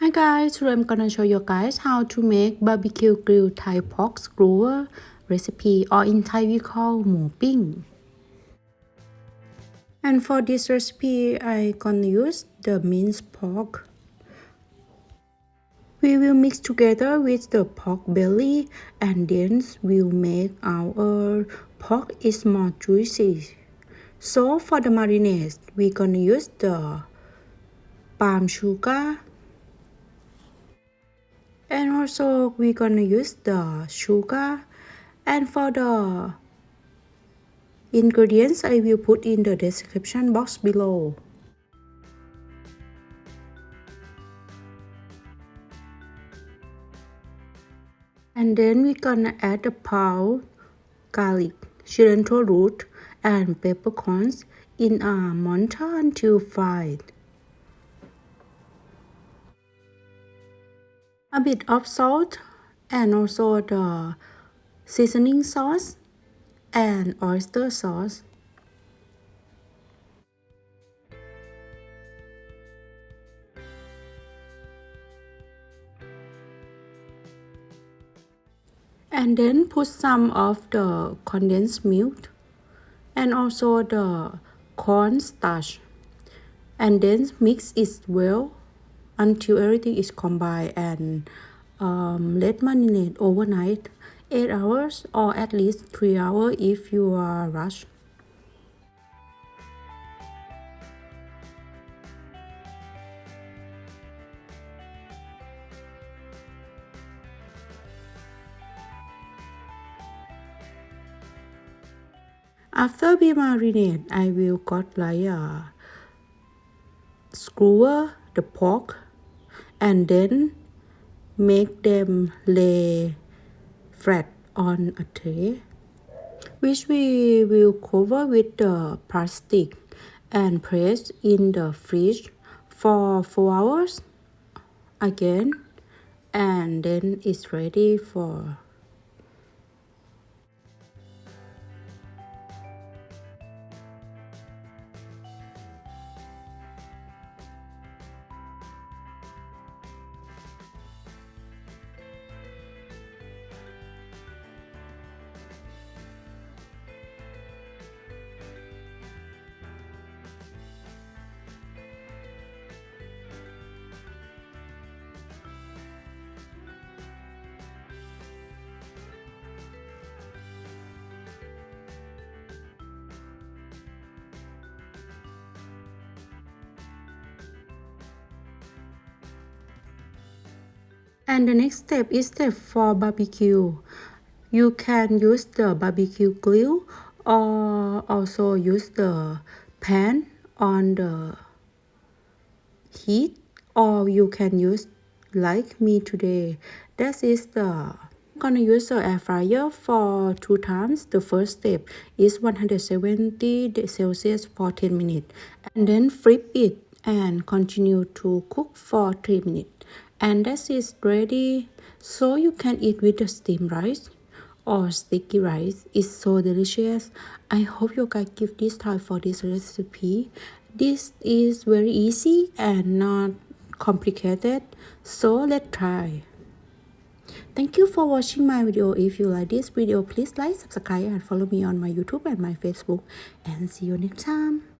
Hi guys, today I'm gonna show you guys how to make barbecue grill Thai pork skewer recipe, or in Thai we call หมูปิ้ง And for this recipe I gonna use the minced pork. We will mix together with the pork belly and then we'll make our pork is more juicy. So for the marinade we gonna use the palm sugar. And also we're gonna use the sugar, and for the ingredients I will put in the description box below. And then we're gonna add the powdered garlic, cilantro root, and peppercorns in a mortar until fried. A bit of salt and also the seasoning sauce and oyster sauce. And then put some of the condensed milk and also the cornstarch, and then mix it well until everything is combined, and let marinate overnight 8 hours or at least 3 hours if you are rushed. After we marinate, I will cut like a skewer the pork and then make them lay flat on a tray, which we will cover with the plastic and press in the fridge for 4 hours again, and then it's ready for. And the next step is step for barbecue. You can use the barbecue grill or also use the pan on the heat, or you can use like me today. That is the gonna use the air fryer for 2 times. The first step is 170 Celsius for 10 minutes, and then flip it and continue to cook for 3 minutes, and that is ready. So you can eat with the steamed rice or sticky rice. It's so delicious. I hope you guys give this try for this recipe. This is very easy and not complicated, so let's try. Thank you for watching my video. If you like this video, please like, subscribe, and follow me on my YouTube and my Facebook, and see you next time.